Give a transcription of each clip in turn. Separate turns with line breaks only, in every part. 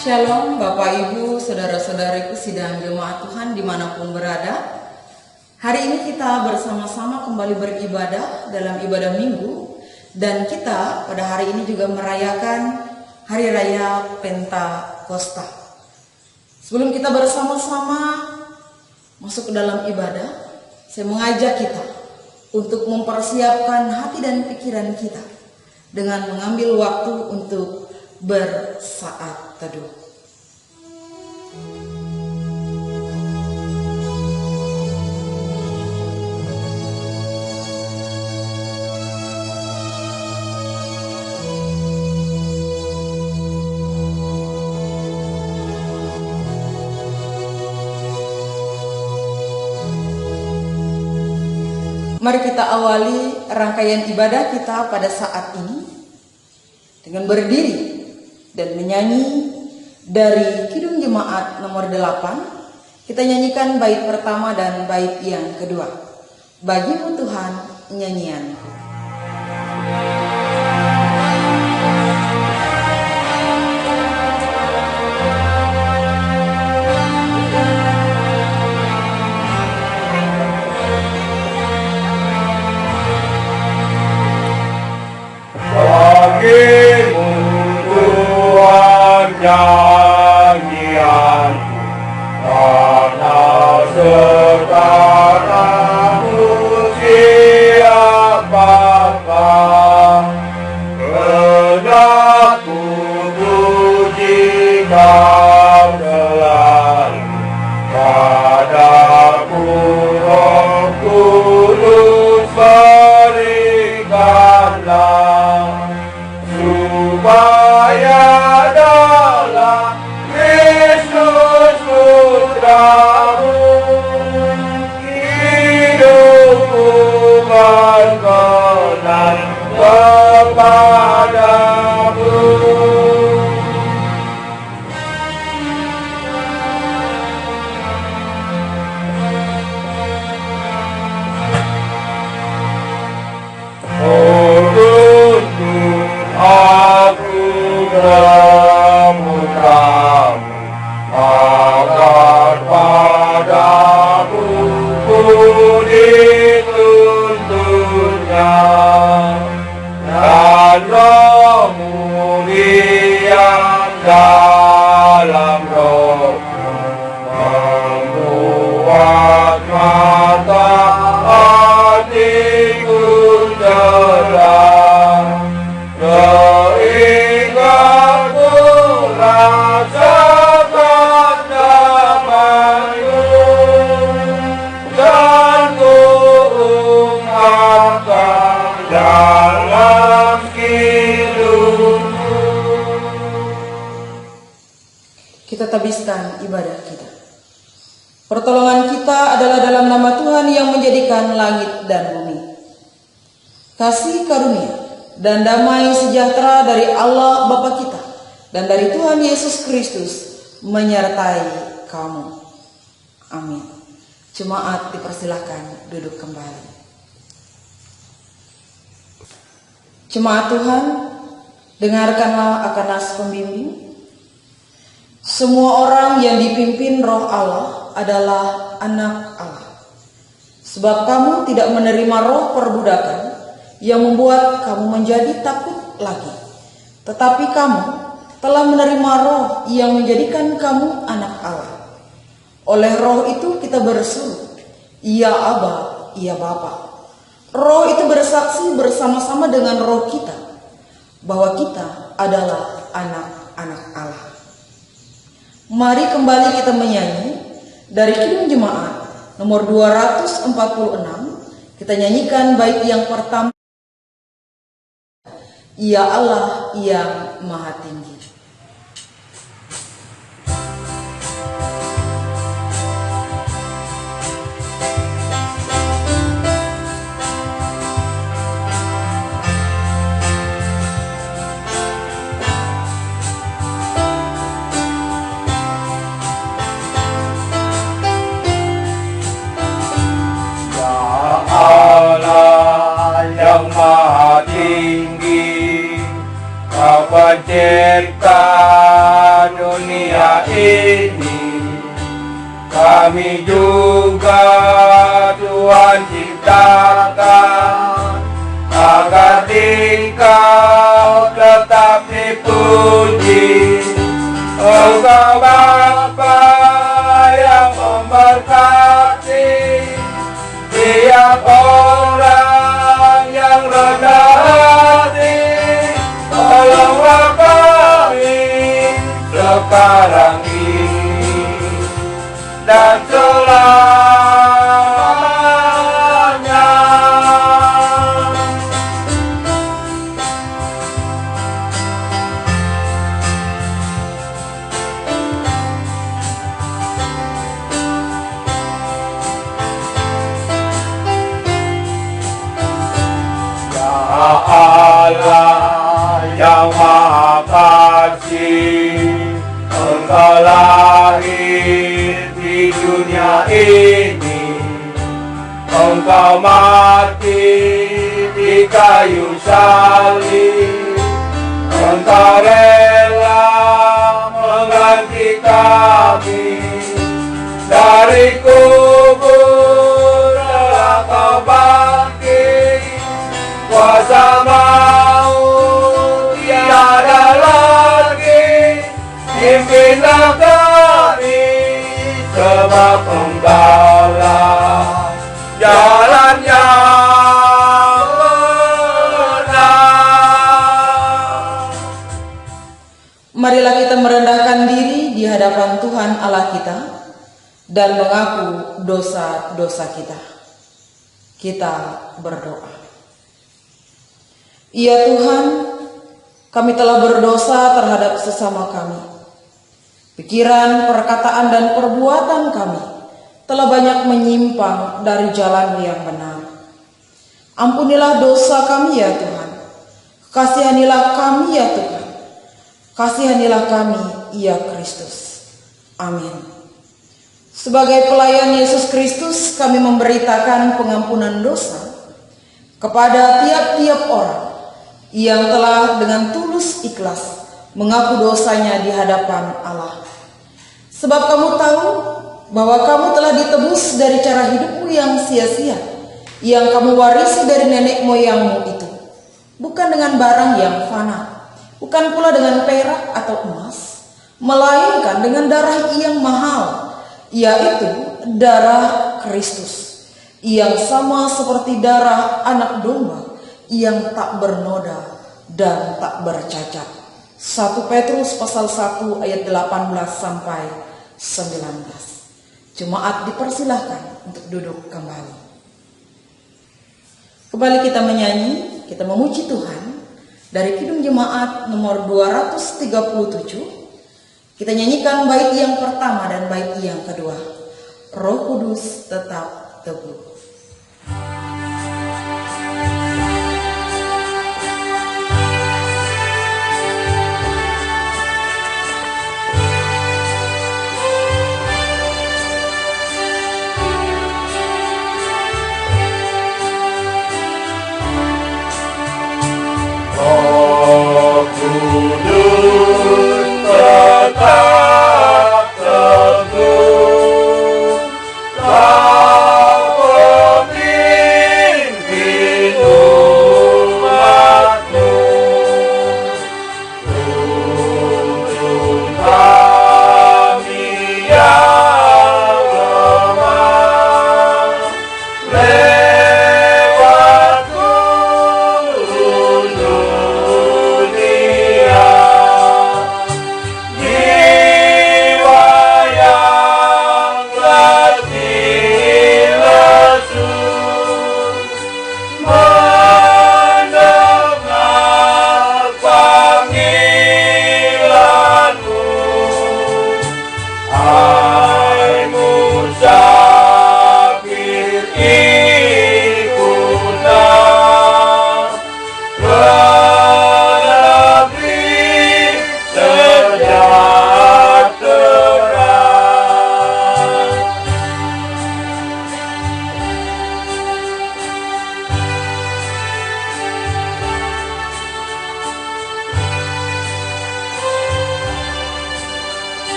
Shalom Bapak Ibu, Saudara-saudariku sidang jemaat Tuhan dimanapun berada. Hari ini kita bersama-sama kembali beribadah dalam ibadah minggu. Dan kita pada hari ini juga merayakan Hari Raya Pentakosta. Sebelum kita bersama-sama masuk ke dalam ibadah, saya mengajak kita untuk mempersiapkan hati dan pikiran kita dengan mengambil waktu untuk bersaat teduh. Mari kita awali rangkaian ibadah kita pada saat ini dengan berdiri dan menyanyi dari Kidung Jemaat nomor 8. Kita nyanyikan bait pertama dan bait yang kedua. Bagimu Tuhan nyanyianku.
Bagimu Tuhan nyanyianku, karena sekarang siapa hendak ku puji Kau selalu, padaku Roh Kudus berikanlah, supaya dalam Kristus Putramu hidupku berkenan kepadamu. Aku memutramu, agar padamu budi tuntunnya, dan Roh-Mu yang dalam rohku membuat mata hatiku terang. Sehingga ku rasakan damai-Mu, dan ku ungkapkan dalam hidupku.
Kita tabiskan ibadah kita. Pertolongan kita adalah dalam nama Tuhan yang menjadikan langit dan bumi. Kasih karunia dan damai sejahtera dari Allah Bapa kita dan dari Tuhan Yesus Kristus menyertai kamu. Amin. Jemaat dipersilahkan duduk kembali. Jemaat Tuhan, dengarkanlah akan nas pembimbing. Semua orang yang dipimpin Roh Allah adalah anak Allah. Sebab kamu tidak menerima roh perbudakan yang membuat kamu menjadi takut lagi, tetapi kamu telah menerima roh yang menjadikan kamu anak Allah. Oleh roh itu kita berseru, Ya Aba, Ya Bapa. Roh itu bersaksi bersama-sama dengan roh kita bahwa kita adalah anak-anak Allah. Mari kembali kita menyanyi dari Kidung Jemaat nomor 246. Kita nyanyikan bait yang pertama, Ya Allah yang Maha Tinggi.
Allah yang Maha Tinggi, Kau pencipta dunia kami juga Tuhan ciptakan agar Engkau tetap dipuji. Engkau Bapa yang memberkati tiap orang yang rendah hati. Tolonglah kami sekarang ini dan selamanya. Ya Allah yang Maha Kasih, Engkau lahir di dunia ini, Engkau mati di kayu salib, Engkau rela mengganti kami dari kubur, telah Kau bangkit, kuasa maut tiada lagi. Pimpinlah kami sebab Engkaulah jalan yang benar.
Marilah kita merendahkan diri di hadapan Tuhan Allah kita dan mengaku dosa-dosa kita. Kita berdoa. Ya Tuhan, kami telah berdosa terhadap sesama kami. Pikiran, perkataan, dan perbuatan kami telah banyak menyimpang dari jalan yang benar. Ampunilah dosa kami ya Tuhan. Kasihanilah kami ya Tuhan. Kasihanilah kami ya Kristus. Amin. Sebagai pelayan Yesus Kristus, kami memberitakan pengampunan dosa kepada tiap-tiap orang yang telah dengan tulus ikhlas mengaku dosanya di hadapan Allah. Sebab kamu tahu bahwa kamu telah ditebus dari cara hidupmu yang sia-sia, yang kamu warisi dari nenek moyangmu itu, bukan dengan barang yang fana, bukan pula dengan perak atau emas, melainkan dengan darah yang mahal, yaitu darah Kristus, yang sama seperti darah anak domba yang tak bernoda dan tak bercacat. 1 Petrus pasal 1 ayat 18 sampai 19. Jemaat dipersilahkan untuk duduk kembali. Kembali kita menyanyi, kita memuji Tuhan dari Kidung Jemaat nomor 237. Kita nyanyikan bait yang pertama dan bait yang kedua. Roh Kudus tetap teguh.
Roh Kudus tetap teguh, Kau pemimpin umat-Mu. Tuntun kami yang lemah lewat gunung dunia.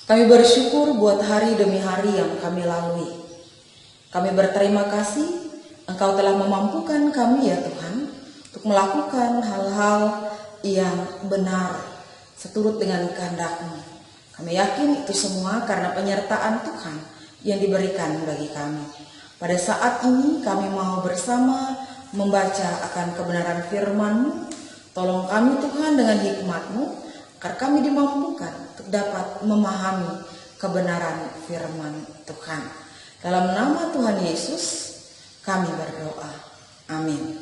Kami bersyukur buat hari demi hari yang kami lalui. Kami berterima kasih Engkau telah memampukan kami ya Tuhan untuk melakukan hal-hal yang benar seturut dengan kehendak-Mu. Kami yakin itu semua karena penyertaan Tuhan yang diberikan bagi kami. Pada saat ini kami mau bersama membaca akan kebenaran firman-Mu. Tolong kami Tuhan dengan hikmat-Mu, agar kami dimampukan untuk dapat memahami kebenaran firman Tuhan. Dalam nama Tuhan Yesus kami berdoa. Amin.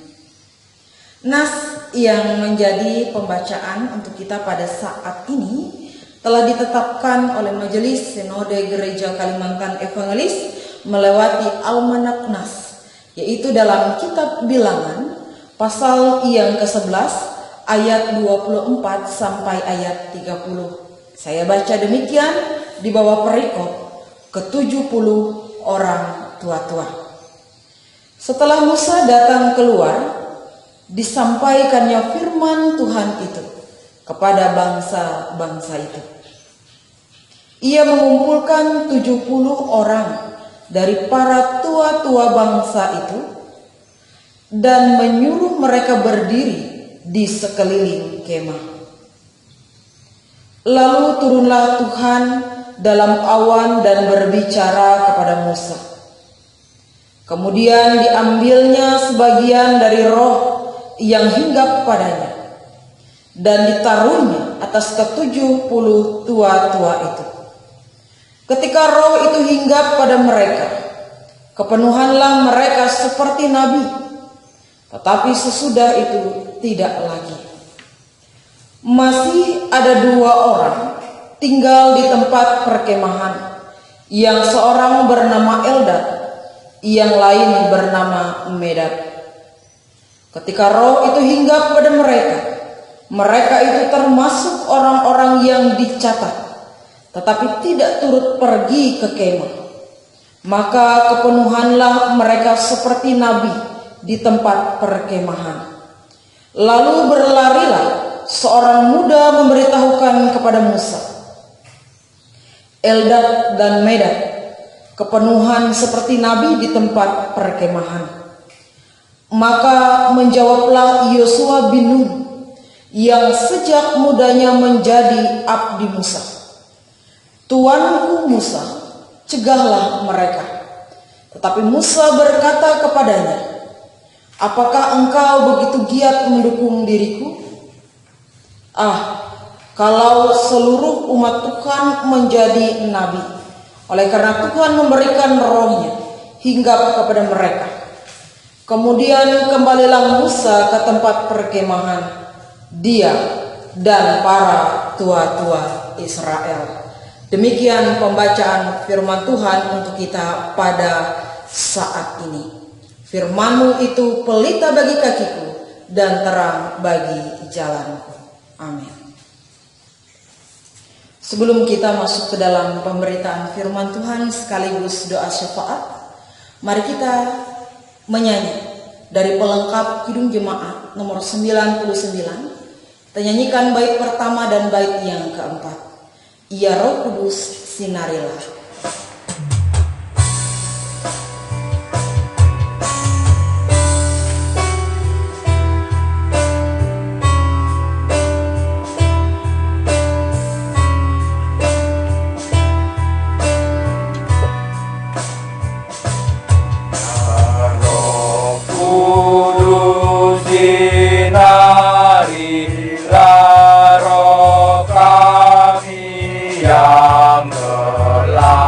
Nas yang menjadi pembacaan untuk kita pada saat ini telah ditetapkan oleh Majelis Sinode Gereja Kalimantan Evangelis melewati Almanak Nas, yaitu dalam kitab Bilangan pasal yang ke-11 ayat 24 sampai ayat 30. Saya baca demikian di bawah perikop ke-70 orang tua-tua. Setelah Musa datang keluar, disampaikannya firman Tuhan itu kepada bangsa-bangsa itu. Ia mengumpulkan 70 orang dari para tua-tua bangsa itu dan menyuruh mereka berdiri di sekeliling kemah. Lalu turunlah Tuhan dalam awan dan berbicara kepada Musa. Kemudian diambilnya sebagian dari roh yang hinggap padanya dan ditaruhnya atas ke-70 tua-tua itu. Ketika roh itu hinggap pada mereka, kepenuhanlah mereka seperti nabi, tetapi sesudah itu tidak lagi. Masih ada 2 orang tinggal di tempat perkemahan, yang seorang bernama Eldad, yang lain bernama Medad. Ketika roh itu hinggap pada mereka, mereka itu termasuk orang-orang yang dicatat, tetapi tidak turut pergi ke kemah. Maka kepenuhanlah mereka seperti nabi di tempat perkemahan. Lalu berlarilah seorang muda memberitahukan kepada Musa, Eldad dan Medad kepenuhan seperti nabi di tempat perkemahan. Maka menjawablah Yosua bin Nun yang sejak mudanya menjadi abdi Musa, "Tuanku Musa, cegahlah mereka." Tetapi Musa berkata kepadanya, "Apakah engkau begitu giat mendukung diriku? Kalau seluruh umat Tuhan menjadi nabi, oleh karena Tuhan memberikan rohnya hinggap kepada mereka." Kemudian kembalilah Musa ke tempat perkemahan, dia dan para tua-tua Israel. Demikian pembacaan firman Tuhan untuk kita pada saat ini. Firman-Mu itu pelita bagi kakiku dan terang bagi jalanku. Amin. Sebelum kita masuk ke dalam pemberitaan firman Tuhan sekaligus doa syafaat, mari kita menyanyi dari pelengkap Kidung Jemaat nomor 99. Kita nyanyikan bait pertama dan bait yang keempat. Ya Roh Kudus sinarilah.
Yang telah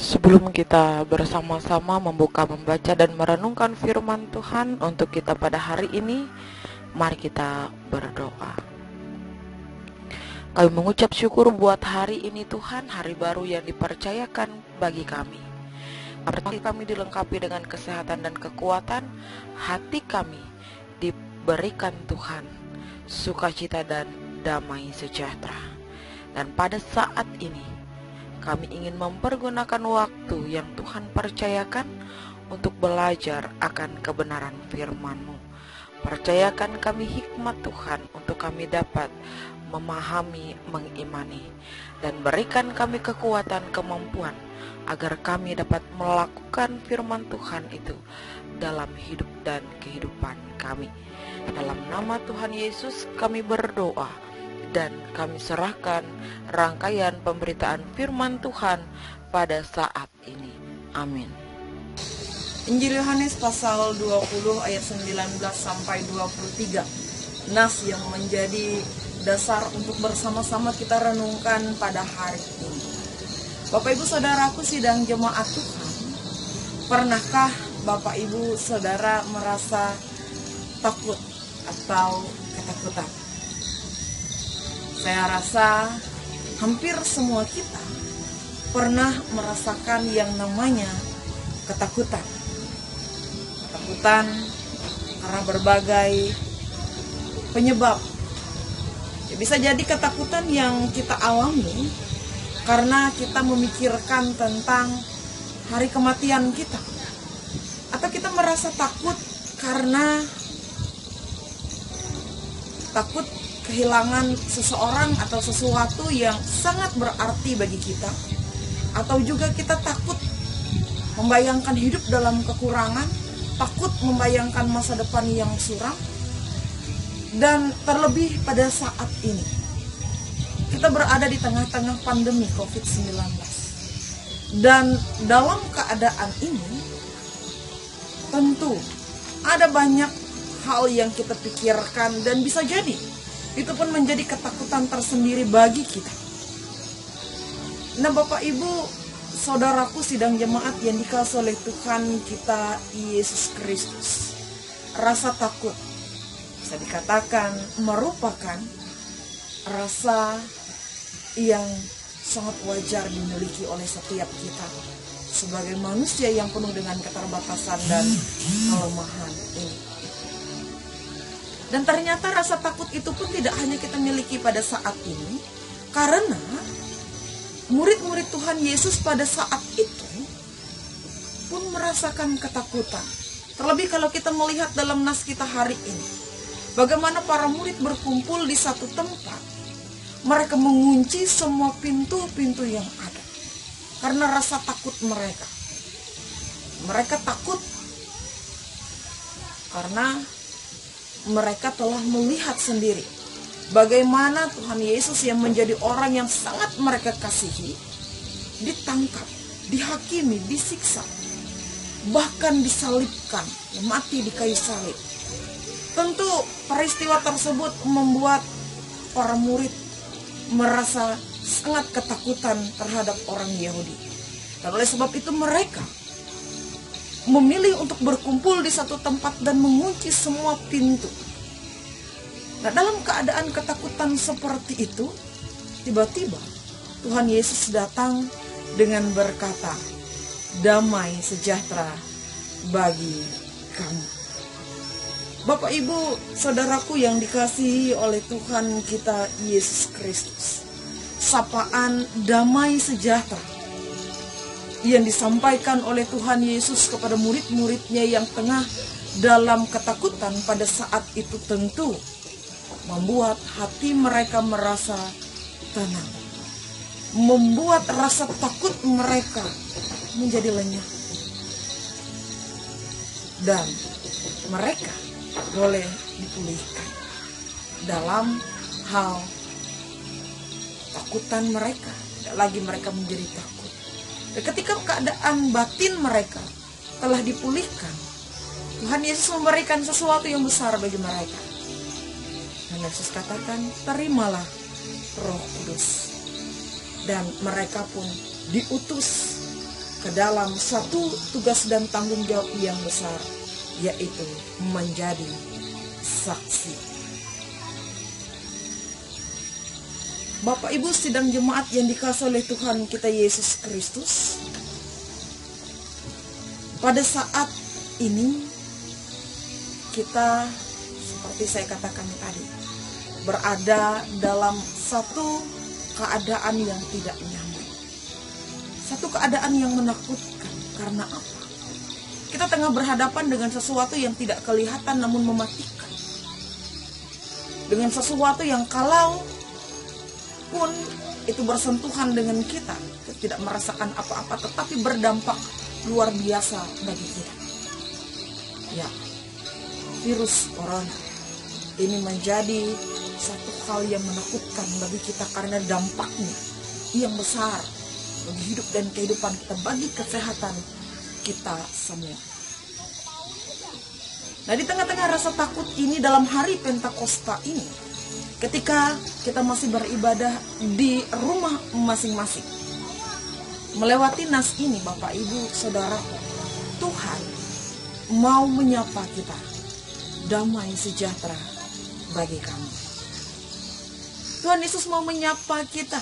Sebelum kita bersama-sama membaca dan merenungkan firman Tuhan untuk kita pada hari ini, mari kita berdoa. Kami mengucap syukur buat hari ini Tuhan, hari baru yang dipercayakan bagi kami. Hati kami dilengkapi dengan kesehatan dan kekuatan, hati kami diberikan Tuhan sukacita dan damai sejahtera. Dan pada saat ini kami ingin mempergunakan waktu yang Tuhan percayakan untuk belajar akan kebenaran firman-Mu. Percayakan kami hikmat Tuhan untuk kami dapat memahami, mengimani, dan berikan kami kekuatan, kemampuan agar kami dapat melakukan firman Tuhan itu dalam hidup dan kehidupan kami. Dalam nama Tuhan Yesus kami berdoa dan kami serahkan rangkaian pemberitaan firman Tuhan pada saat ini. Amin.
Injil Yohanes pasal 20 ayat 19 sampai 23. Nas yang menjadi dasar untuk bersama-sama kita renungkan pada hari ini. Bapak Ibu Saudaraku sidang jemaat Tuhan, pernahkah Bapak Ibu Saudara merasa takut atau ketakutan? Saya rasa hampir semua kita pernah merasakan yang namanya ketakutan. Ketakutan karena berbagai penyebab. Ya, bisa jadi ketakutan yang kita alami karena kita memikirkan tentang hari kematian kita. Atau kita merasa takut karena takut kehilangan seseorang atau sesuatu yang sangat berarti bagi kita. Atau juga kita takut membayangkan hidup dalam kekurangan, takut membayangkan masa depan yang suram. Dan terlebih pada saat ini, kita berada di tengah-tengah pandemi COVID-19. Dan dalam keadaan ini, tentu ada banyak hal yang kita pikirkan dan bisa jadi itu pun menjadi ketakutan tersendiri bagi kita. Nah Bapak Ibu, Saudaraku sidang jemaat yang dikasihi oleh Tuhan kita Yesus Kristus, rasa takut bisa dikatakan merupakan rasa yang sangat wajar dimiliki oleh setiap kita sebagai manusia yang penuh dengan keterbatasan dan kelemahan ini. Dan ternyata rasa takut itu pun tidak hanya kita miliki pada saat ini, karena murid-murid Tuhan Yesus pada saat itu pun merasakan ketakutan. Terlebih kalau kita melihat dalam nas kita hari ini, bagaimana para murid berkumpul di satu tempat, mereka mengunci semua pintu-pintu yang ada karena rasa takut mereka. Mereka takut karena mereka telah melihat sendiri bagaimana Tuhan Yesus yang menjadi orang yang sangat mereka kasihi ditangkap, dihakimi, disiksa, bahkan disalibkan, mati di kayu salib. Tentu peristiwa tersebut membuat para murid merasa sangat ketakutan terhadap orang Yahudi. Dan oleh sebab itu mereka memilih untuk berkumpul di satu tempat dan mengunci semua pintu. Nah, dalam keadaan ketakutan seperti itu, tiba-tiba Tuhan Yesus datang dengan berkata, "Damai sejahtera bagi kamu." Bapak Ibu, Saudaraku yang dikasihi oleh Tuhan kita Yesus Kristus, sapaan damai sejahtera yang disampaikan oleh Tuhan Yesus kepada murid-muridnya yang tengah dalam ketakutan pada saat itu tentu membuat hati mereka merasa tenang, membuat rasa takut mereka menjadi lenyap, dan mereka boleh dipulihkan dalam hal takutan mereka. Tidak lagi mereka menjadi takut. Dan ketika keadaan batin mereka telah dipulihkan, Tuhan Yesus memberikan sesuatu yang besar bagi mereka. Dan Yesus katakan, "Terimalah Roh Kudus." Dan mereka pun diutus ke dalam satu tugas dan tanggung jawab yang besar, yaitu menjadi saksi. Bapak Ibu sidang jemaat yang dikasihi oleh Tuhan kita Yesus Kristus, pada saat ini kita seperti saya katakan tadi berada dalam satu keadaan yang tidak nyaman, satu keadaan yang menakutkan. Karena apa? Kita tengah berhadapan dengan sesuatu yang tidak kelihatan namun mematikan, dengan sesuatu yang kalau pun itu bersentuhan dengan kita tidak merasakan apa-apa, tetapi berdampak luar biasa bagi kita. Ya, virus corona ini menjadi satu hal yang menakutkan bagi kita karena dampaknya yang besar bagi hidup dan kehidupan kita, bagi kesehatan kita semua. Nah, di tengah-tengah rasa takut ini dalam hari Pentakosta ini, ketika kita masih beribadah di rumah masing-masing, melewati nas ini, Bapak Ibu Saudara, Tuhan mau menyapa kita, damai sejahtera bagi kamu. Tuhan Yesus mau menyapa kita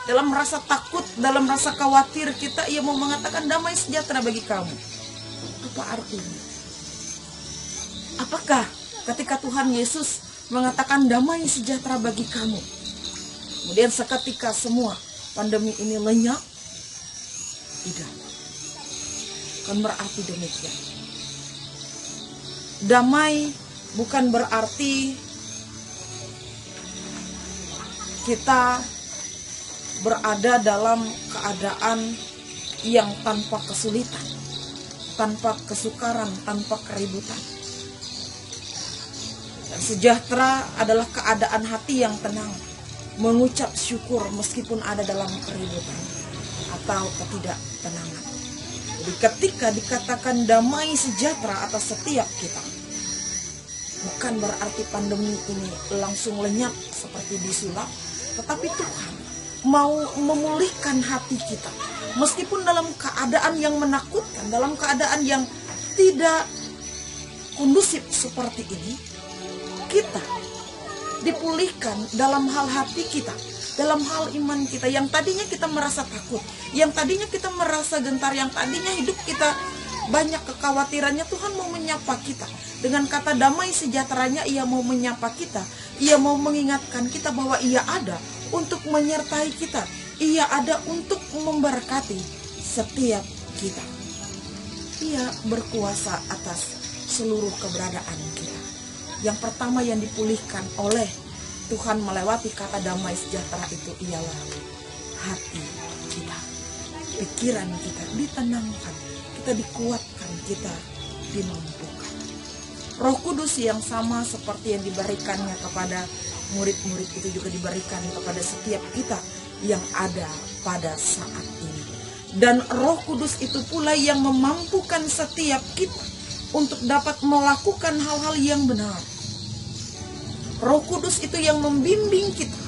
dalam rasa takut, dalam rasa khawatir kita. Ia mau mengatakan damai sejahtera bagi kamu. Apa artinya? Apakah ketika Tuhan Yesus mengatakan damai sejahtera bagi kamu, kemudian seketika semua pandemi ini lenyap? Tidak. Bukan berarti demikian. Damai bukan berarti kita berada dalam keadaan yang tanpa kesulitan, tanpa kesukaran, tanpa keributan. Dan sejahtera adalah keadaan hati yang tenang, mengucap syukur meskipun ada dalam keributan atau ketidaktenangan. Jadi ketika dikatakan damai sejahtera atas setiap kita, bukan berarti pandemi ini langsung lenyap seperti disulap, tetapi Tuhan mau memulihkan hati kita. Meskipun dalam keadaan yang menakutkan, dalam keadaan yang tidak kondusif seperti ini, kita dipulihkan dalam hal hati kita, dalam hal iman kita. Yang tadinya kita merasa takut, yang tadinya kita merasa gentar, yang tadinya hidup kita banyak kekhawatirannya, Tuhan mau menyapa kita. Dengan kata damai sejahteranya, Ia mau menyapa kita. Ia mau mengingatkan kita bahwa Ia ada untuk menyertai kita. Ia ada untuk memberkati setiap kita. Ia berkuasa atas seluruh keberadaan kita. Yang pertama yang dipulihkan oleh Tuhan melewati kata damai sejahtera itu ialah hati kita. Pikiran kita ditenangkan, kita dikuatkan, kita dimampukan. Roh Kudus yang sama seperti yang diberikannya kepada murid-murid itu juga diberikan kepada setiap kita yang ada pada saat ini. Dan Roh Kudus itu pula yang memampukan setiap kita untuk dapat melakukan hal-hal yang benar. Roh Kudus itu yang membimbing kita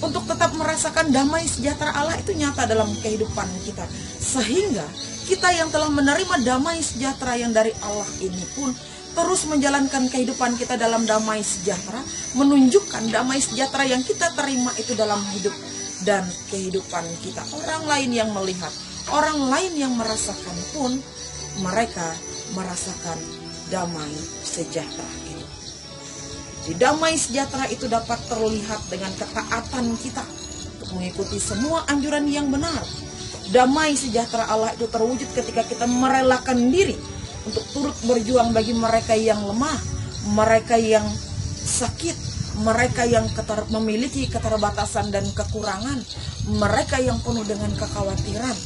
untuk tetap merasakan damai sejahtera Allah itu nyata dalam kehidupan kita. Sehingga kita yang telah menerima damai sejahtera yang dari Allah ini pun terus menjalankan kehidupan kita dalam damai sejahtera, menunjukkan damai sejahtera yang kita terima itu dalam hidup dan kehidupan kita. Orang lain yang melihat, orang lain yang merasakan pun mereka merasakan damai sejahtera ini. Di damai sejahtera itu dapat terlihat dengan ketaatan kita untuk mengikuti semua anjuran yang benar. Damai sejahtera Allah itu terwujud ketika kita merelakan diri untuk turut berjuang bagi mereka yang lemah, mereka yang sakit, mereka yang memiliki keterbatasan dan kekurangan, mereka yang penuh dengan kekhawatiran.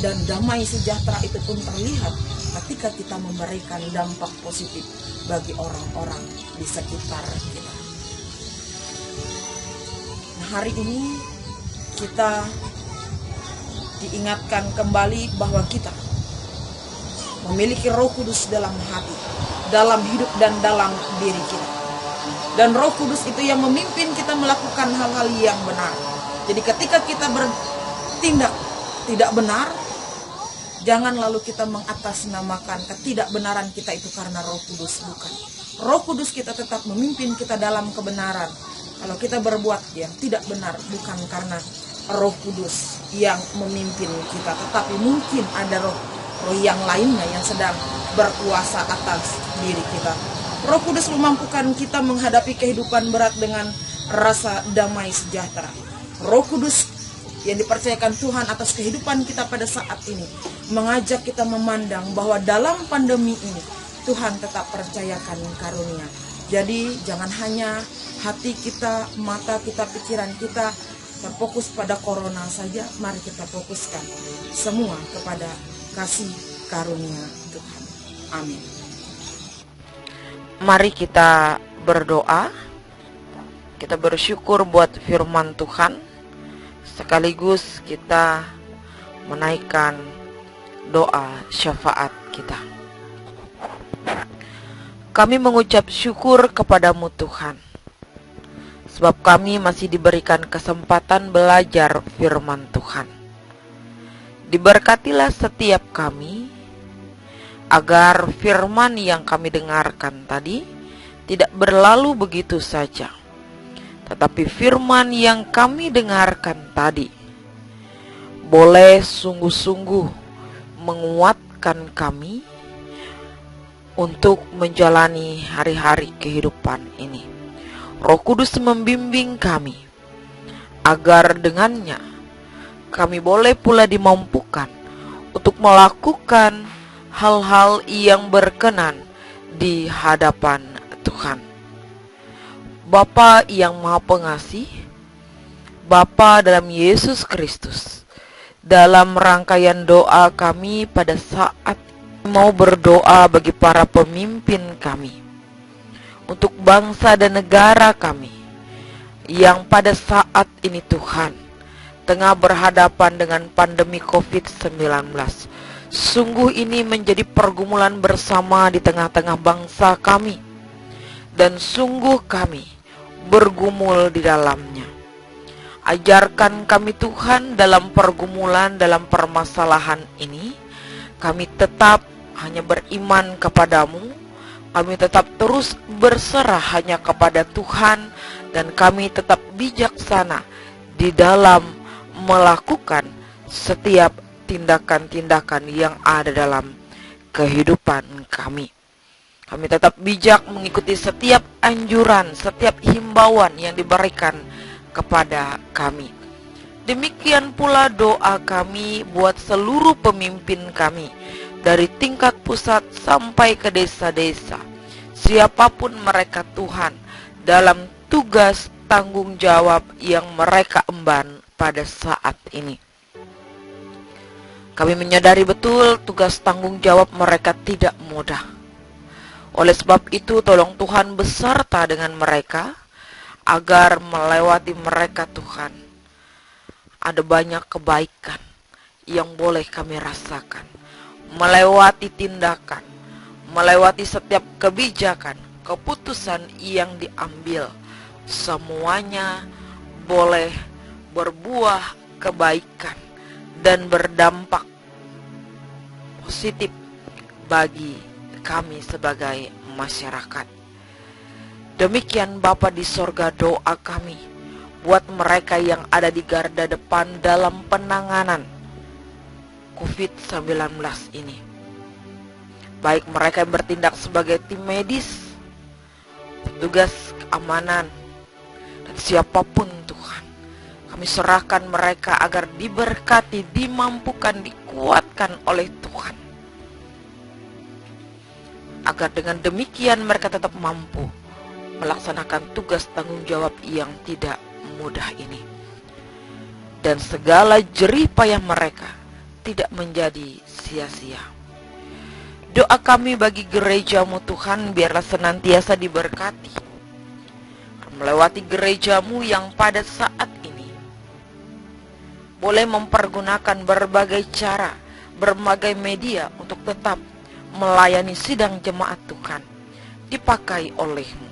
Dan damai sejahtera itu pun terlihat ketika kita memberikan dampak positif bagi orang-orang di sekitar kita. Nah, hari ini kita diingatkan kembali bahwa kita memiliki Roh Kudus dalam hati, dalam hidup dan dalam diri kita. Dan Roh Kudus itu yang memimpin kita melakukan hal-hal yang benar. Jadi ketika kita bertindak tidak benar, Jangan lalu kita mengatasnamakan ketidakbenaran kita itu karena Roh Kudus, bukan. Roh Kudus kita tetap memimpin kita dalam kebenaran. Kalau kita berbuat yang tidak benar, bukan karena Roh Kudus yang memimpin kita, tetapi mungkin ada roh yang lainnya yang sedang berkuasa atas diri kita. Roh Kudus memampukan kita menghadapi kehidupan berat dengan rasa damai sejahtera. Roh Kudus yang dipercayakan Tuhan atas kehidupan kita pada saat ini mengajak kita memandang bahwa dalam pandemi ini Tuhan tetap percayakan karunia. Jadi jangan hanya hati kita, mata kita, pikiran kita terfokus pada corona saja. Mari kita fokuskan semua kepada kasih karunia Tuhan. Amin.
Mari kita berdoa. Kita bersyukur buat firman Tuhan. Sekaligus kita menaikkan doa syafaat kita. Kami mengucap syukur kepadamu Tuhan, sebab kami masih diberikan kesempatan belajar firman Tuhan. Diberkatilah setiap kami, agar firman yang kami dengarkan tadi tidak berlalu begitu saja, tetapi firman yang kami dengarkan tadi boleh sungguh-sungguh menguatkan kami untuk menjalani hari-hari kehidupan ini. Roh Kudus membimbing kami, agar dengannya kami boleh pula dimampukan untuk melakukan hal-hal yang berkenan di hadapan Tuhan. Bapa yang Maha Pengasih, Bapa dalam Yesus Kristus, dalam rangkaian doa kami pada saat mau berdoa bagi para pemimpin kami, untuk bangsa dan negara kami yang pada saat ini Tuhan tengah berhadapan dengan pandemi COVID-19. Sungguh ini menjadi pergumulan bersama di tengah-tengah bangsa kami, dan sungguh kami bergumul di dalamnya. Ajarkan kami Tuhan dalam pergumulan, dalam permasalahan ini, kami tetap hanya beriman kepadamu, kami tetap terus berserah hanya kepada Tuhan, dan kami tetap bijaksana di dalam melakukan setiap tindakan-tindakan yang ada dalam kehidupan kami. Kami tetap bijak mengikuti setiap anjuran, setiap himbauan yang diberikan kepada kami. Demikian pula doa kami buat seluruh pemimpin kami, dari tingkat pusat sampai ke desa-desa. Siapapun mereka Tuhan, dalam tugas tanggung jawab yang mereka emban pada saat ini. Kami menyadari betul tugas tanggung jawab mereka tidak mudah. Oleh sebab itu tolong Tuhan beserta dengan mereka, agar melewati mereka Tuhan, ada banyak kebaikan yang boleh kami rasakan. Melewati tindakan, melewati setiap kebijakan, keputusan yang diambil, semuanya boleh berbuah kebaikan dan berdampak positif bagi kami sebagai masyarakat. Demikian Bapa di sorga, doa kami buat mereka yang ada di garda depan dalam penanganan COVID-19 ini. Baik mereka yang bertindak sebagai tim medis, petugas keamanan, dan siapapun Tuhan, kami serahkan mereka agar diberkati, dimampukan, dikuatkan oleh Tuhan, agar dengan demikian mereka tetap mampu melaksanakan tugas tanggung jawab yang tidak mudah ini, dan segala jerih payah mereka tidak menjadi sia-sia. Doa kami bagi gerejamu Tuhan, biarlah senantiasa diberkati, melewati gerejamu yang pada saat ini boleh mempergunakan berbagai cara, berbagai media untuk tetap melayani sidang jemaat Tuhan, dipakai olehmu,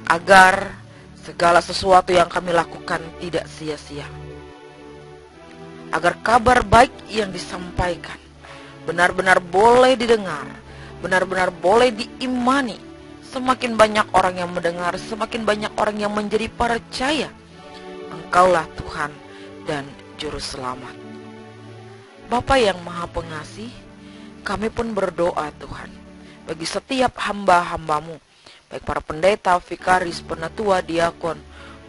agar segala sesuatu yang kami lakukan tidak sia-sia, agar kabar baik yang disampaikan benar-benar boleh didengar, benar-benar boleh diimani. Semakin banyak orang yang mendengar, semakin banyak orang yang menjadi percaya. Engkaulah Tuhan dan Juru Selamat. Bapa yang Maha Pengasih, kami pun berdoa Tuhan, bagi setiap hamba-hambamu, baik para pendeta, vikaris, penatua, diakon,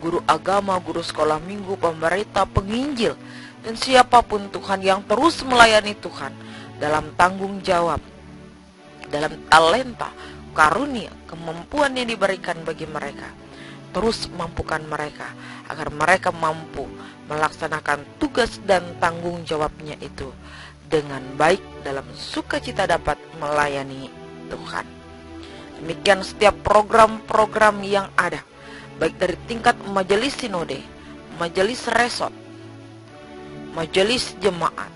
guru agama, guru sekolah minggu, pemberita, penginjil, dan siapapun Tuhan yang terus melayani Tuhan dalam tanggung jawab, dalam talenta, karunia, kemampuan yang diberikan bagi mereka. Terus mampukan mereka agar mereka mampu melaksanakan tugas dan tanggung jawabnya itu dengan baik dalam sukacita dapat melayani Tuhan. Demikian setiap program-program yang ada, baik dari tingkat majelis sinode, majelis resort, majelis jemaat,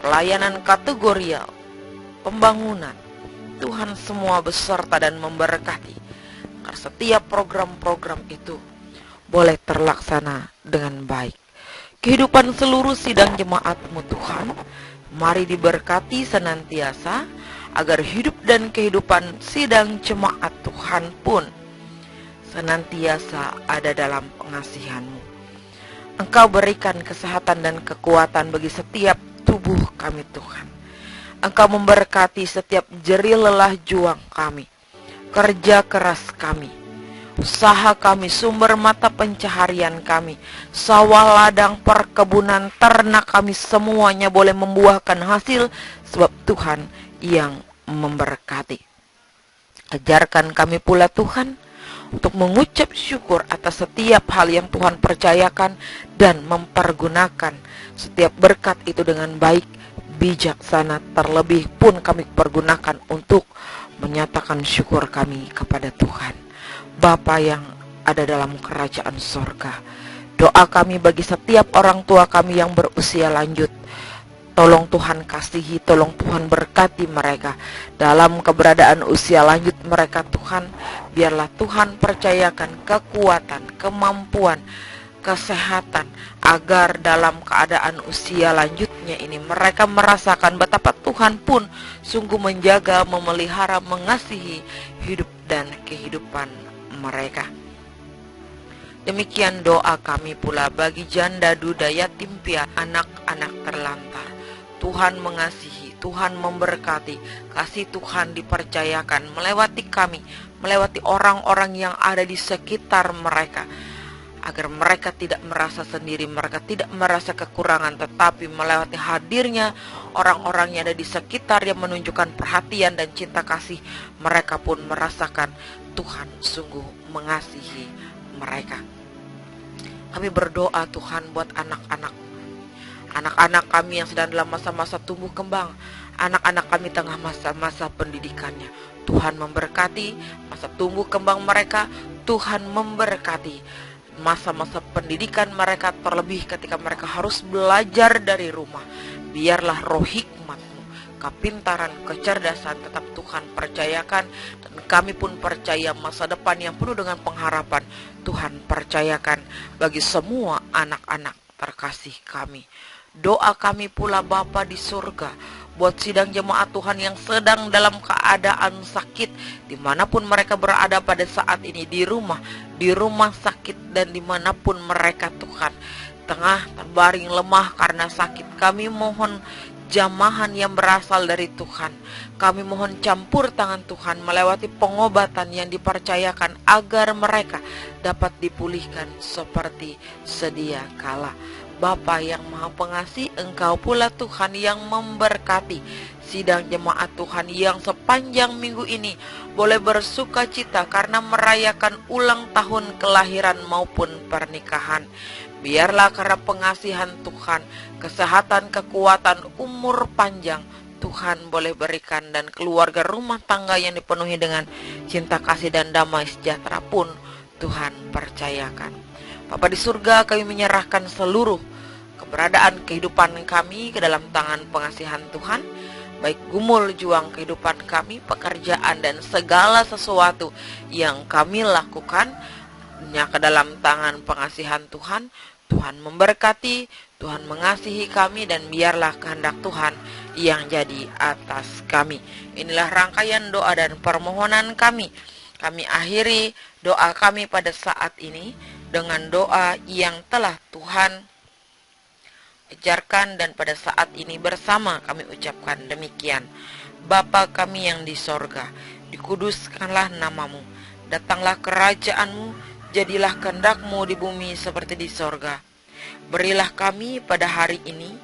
pelayanan kategorial, pembangunan, Tuhan semua beserta dan memberkati, agar setiap program-program itu boleh terlaksana dengan baik. Kehidupan seluruh sidang jemaat-Mu Tuhan, mari diberkati senantiasa, agar hidup dan kehidupan sidang jemaat Tuhan pun senantiasa ada dalam pengasihan-Mu. Engkau berikan kesehatan dan kekuatan bagi setiap tubuh kami Tuhan. Engkau memberkati setiap jerih lelah juang kami, kerja keras kami, usaha kami, sumber mata pencaharian kami, sawah ladang, perkebunan, ternak kami, semuanya boleh membuahkan hasil sebab Tuhan yang memberkati. Ajarkan kami pula Tuhan untuk mengucap syukur atas setiap hal yang Tuhan percayakan dan mempergunakan setiap berkat itu dengan baik, bijaksana, terlebih pun kami pergunakan untuk menyatakan syukur kami kepada Tuhan. Bapa yang ada dalam kerajaan sorga, doa kami bagi setiap orang tua kami yang berusia lanjut, tolong Tuhan kasihi, tolong Tuhan berkati mereka dalam keberadaan usia lanjut mereka Tuhan. Biarlah Tuhan percayakan kekuatan, kemampuan, kesehatan, agar dalam keadaan usia lanjutnya ini mereka merasakan betapa Tuhan pun sungguh menjaga, memelihara, mengasihi hidup dan kehidupan mereka. Demikian doa kami pula bagi janda, duda, yatim piatu, anak-anak terlantar. Tuhan mengasihi, Tuhan memberkati, kasih Tuhan dipercayakan melewati kami, melewati orang-orang yang ada di sekitar mereka, agar mereka tidak merasa sendiri, mereka tidak merasa kekurangan, tetapi melewati hadirnya orang-orang yang ada di sekitar yang menunjukkan perhatian dan cinta kasih, mereka pun merasakan Tuhan sungguh mengasihi mereka. Kami berdoa Tuhan buat anak-anak kami yang sedang dalam masa-masa tumbuh kembang, anak-anak kami tengah masa-masa pendidikannya. Tuhan memberkati masa tumbuh kembang mereka, Tuhan memberkati masa-masa pendidikan mereka, terlebih ketika mereka harus belajar dari rumah. Biarlah roh hikmat-Mu, kepintaran, kecerdasan tetap Tuhan percayakan, dan kami pun percaya masa depan yang penuh dengan pengharapan Tuhan percayakan bagi semua anak-anak terkasih kami. Doa kami pula Bapa di surga buat sidang jemaat Tuhan yang sedang dalam keadaan sakit, dimanapun mereka berada pada saat ini, di rumah sakit, dan dimanapun mereka Tuhan tengah terbaring lemah karena sakit. Kami mohon jamahan yang berasal dari Tuhan, kami mohon campur tangan Tuhan melewati pengobatan yang dipercayakan agar mereka dapat dipulihkan seperti sedia kala. Bapa yang Maha Pengasih, Engkau pula Tuhan yang memberkati sidang jemaat Tuhan yang sepanjang minggu ini boleh bersuka cita karena merayakan ulang tahun kelahiran maupun pernikahan. Biarlah karena pengasihan Tuhan, kesehatan, kekuatan, umur panjang Tuhan boleh berikan, dan keluarga rumah tangga yang dipenuhi dengan cinta kasih dan damai sejahtera pun Tuhan percayakan. Bapa di surga, kami menyerahkan seluruh keberadaan kehidupan kami ke dalam tangan pengasihan Tuhan, baik gumul juang kehidupan kami, pekerjaan, dan segala sesuatu yang kami lakukan ke dalam tangan pengasihan Tuhan. Tuhan memberkati, Tuhan mengasihi kami, dan biarlah kehendak Tuhan yang jadi atas kami. Inilah rangkaian doa dan permohonan kami. Kami akhiri doa kami pada saat ini dengan doa yang telah Tuhan ajarkan, dan pada saat ini bersama kami ucapkan demikian. Bapa kami yang di sorga, dikuduskanlah namamu, datanglah kerajaanmu, jadilah kehendak-Mu di bumi seperti di sorga. Berilah kami pada hari ini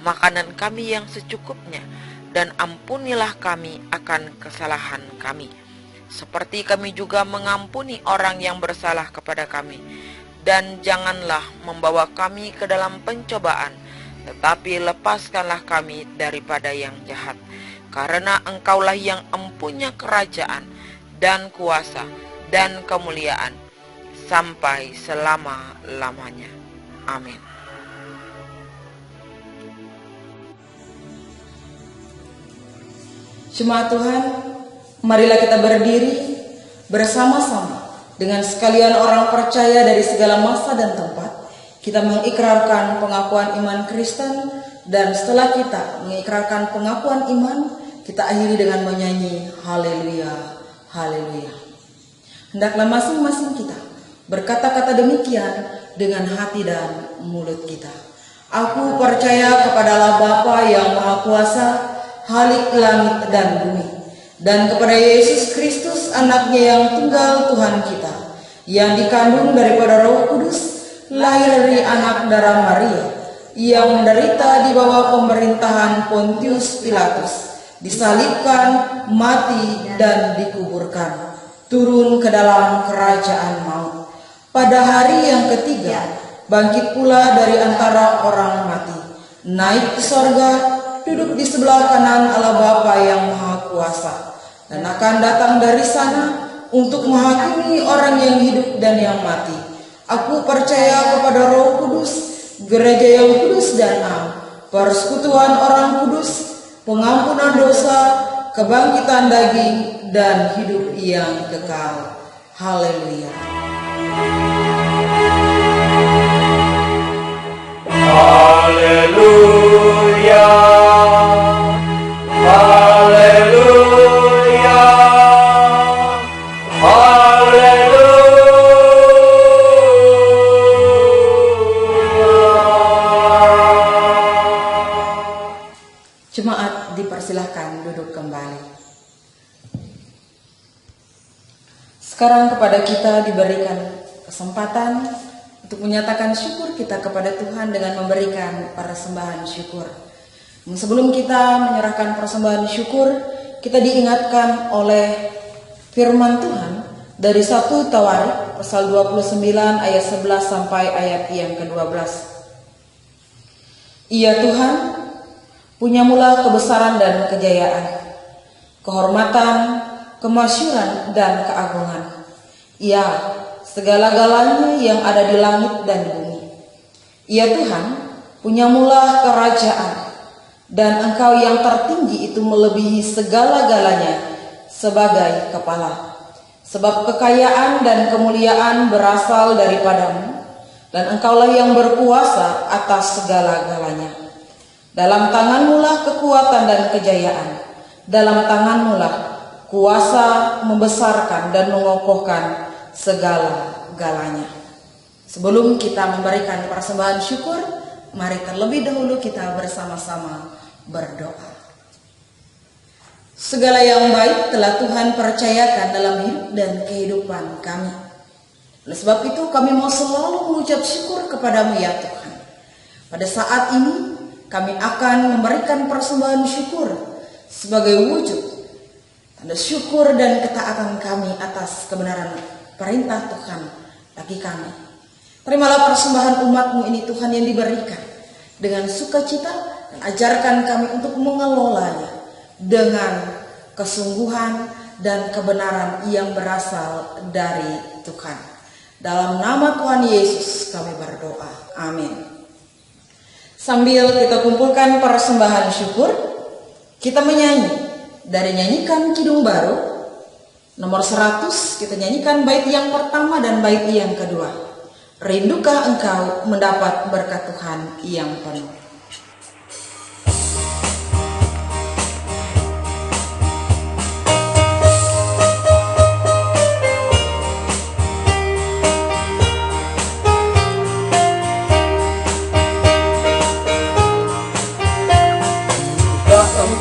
makanan kami yang secukupnya, dan ampunilah kami akan kesalahan kami, seperti kami juga mengampuni orang yang bersalah kepada kami. Dan janganlah membawa kami ke dalam pencobaan, tetapi lepaskanlah kami daripada yang jahat. Karena Engkaulah yang empunya kerajaan dan kuasa dan kemuliaan sampai selama-lamanya. Amin.
Jemaat Tuhan, marilah kita berdiri bersama-sama dengan sekalian orang percaya dari segala masa dan tempat. Kita mengikrarkan pengakuan iman Kristen, dan setelah kita mengikrarkan pengakuan iman, kita akhiri dengan menyanyi haleluya, haleluya. Hendaklah masing-masing kita berkata-kata demikian dengan hati dan mulut kita. Aku percaya kepada Allah Bapa yang Maha Kuasa, Khalik langit dan bumi, dan kepada Yesus Kristus, anaknya yang tunggal Tuhan kita, yang dikandung daripada Roh Kudus, lahir dari anak darah Maria, yang menderita di bawah pemerintahan Pontius Pilatus, disalibkan, mati, dan dikuburkan, turun ke dalam kerajaan maut. Pada hari yang ketiga, bangkit pula dari antara orang mati, naik ke sorga, duduk di sebelah kanan Allah Bapa yang Maha Kuasa, dan akan datang dari sana untuk menghakimi orang yang hidup dan yang mati. Aku percaya kepada Roh Kudus, gereja yang kudus dan am, persekutuan orang kudus, pengampunan dosa, kebangkitan daging, dan hidup yang kekal. Haleluya.
Haleluya, haleluya, haleluya.
Jemaat dipersilahkan duduk kembali. Sekarang kepada kita diberikan kesempatan untuk menyatakan syukur kita kepada Tuhan dengan memberikan persembahan syukur. Sebelum kita menyerahkan persembahan syukur, kita diingatkan oleh firman Tuhan dari 1 Tawarik pasal 29 ayat 11 sampai ayat yang ke-12. Ia Tuhan, punyamulah kebesaran dan kejayaan, kehormatan, kemasyuran, dan keagungan. Ya, segala-galanya yang ada di langit dan bumi. Ya Tuhan, punyamulah kerajaan, dan Engkau yang tertinggi itu melebihi segala-galanya sebagai kepala. Sebab kekayaan dan kemuliaan berasal daripadamu, dan Engkaulah yang berkuasa atas segala-galanya. Dalam tanganmu-lah kekuatan dan kejayaan, dalam tanganmu-lah kuasa membesarkan dan mengokohkan segala-galanya. Sebelum kita memberikan persembahan syukur, mari terlebih dahulu kita bersama-sama berdoa. Segala yang baik telah Tuhan percayakan dalam hidup dan kehidupan kami. Oleh sebab itu kami mau selalu mengucap syukur kepadamu ya Tuhan. Pada saat ini kami akan memberikan persembahan syukur sebagai wujud tanda syukur dan ketaatan kami atas kebenaran perintah Tuhan bagi kami. Terimalah persembahan umat-Mu ini Tuhan yang diberikan dengan sukacita, dan ajarkan kami untuk mengelolanya dengan kesungguhan dan kebenaran yang berasal dari Tuhan. Dalam nama Tuhan Yesus kami berdoa. Amin. Sambil kita kumpulkan persembahan syukur, kita menyanyi dari nyanyikan Kidung Baru nomor 100. Kita nyanyikan bait yang pertama dan bait yang kedua. Rindukah engkau mendapat berkat Tuhan yang penuh?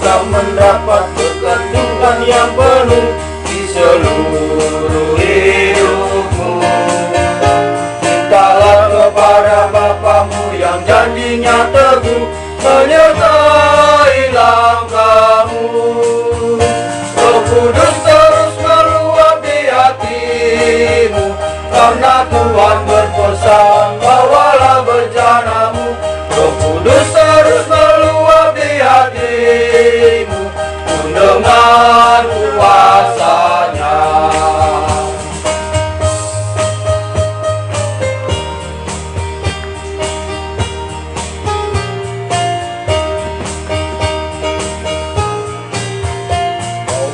engkau mendapat berkat Tuhan yang penuh di seluruh hidupmu. Mintalah kepada Bapamu yang janjinya teguh menyertai langkahmu. Roh Kudus terus meluap di hatimu, karena Tuhan berpesan, bawalah bejanamu. Roh Kudus terus meluap di hatimu, dengan kuasa-Nya.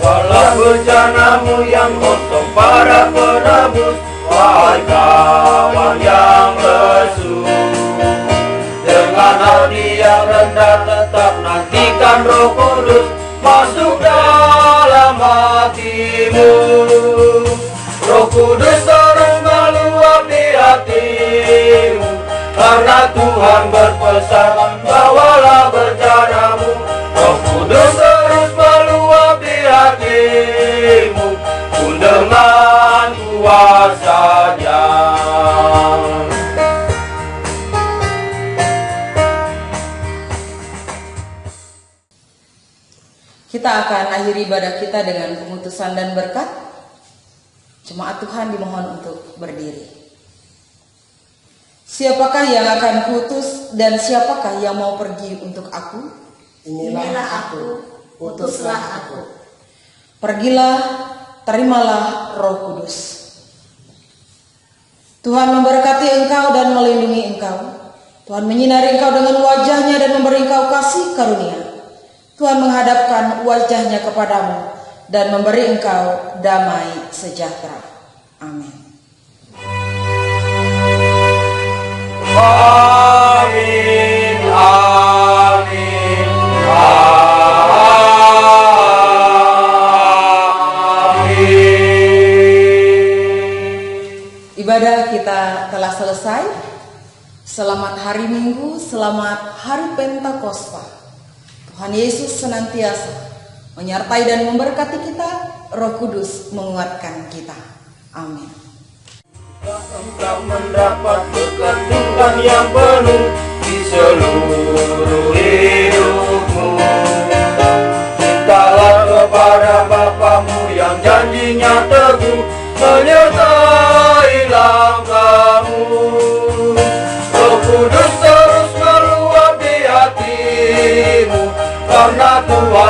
Bawalah bejanamu yang kotor para penebus, wahai kawan yang lesu. Dengan hati yang rendah tetap nantikan Roh Kudus masuk dalam hatimu. Roh Kudus terus meluap di hatimu, karena Tuhan berpesan, bawalah bejanamu. Roh Kudus terus meluap di hatimu, pun dengan kuasa-Nya.
Kita akan akhiri ibadah kita dengan pengutusan dan berkat. Jemaat Tuhan dimohon untuk berdiri. Siapakah yang akan kuutus dan siapakah yang mau pergi untuk aku?
Inilah aku, utuslah aku.
Pergilah, terimalah Roh Kudus. Tuhan memberkati engkau dan melindungi engkau. Tuhan menyinari engkau dengan wajah-Nya dan memberi engkau kasih karunia. Tuhan menghadapkan wajah-Nya kepadamu dan memberi engkau damai sejahtera. Amin.
Amin, amin, amin.
Ibadah kita telah selesai. Selamat hari Minggu, selamat hari Pentakosta. Tuhan Yesus senantiasa menyertai dan memberkati kita. Roh Kudus menguatkan kita. Amin.
Engkau mendapat berkat Tuhan yang penuh di seluruh hidupmu. Mintalah kepada Bapamu yang janjinya teguh menyertai langkahmu. Roh Kudus terus meluap di hatimu, karena Tuhan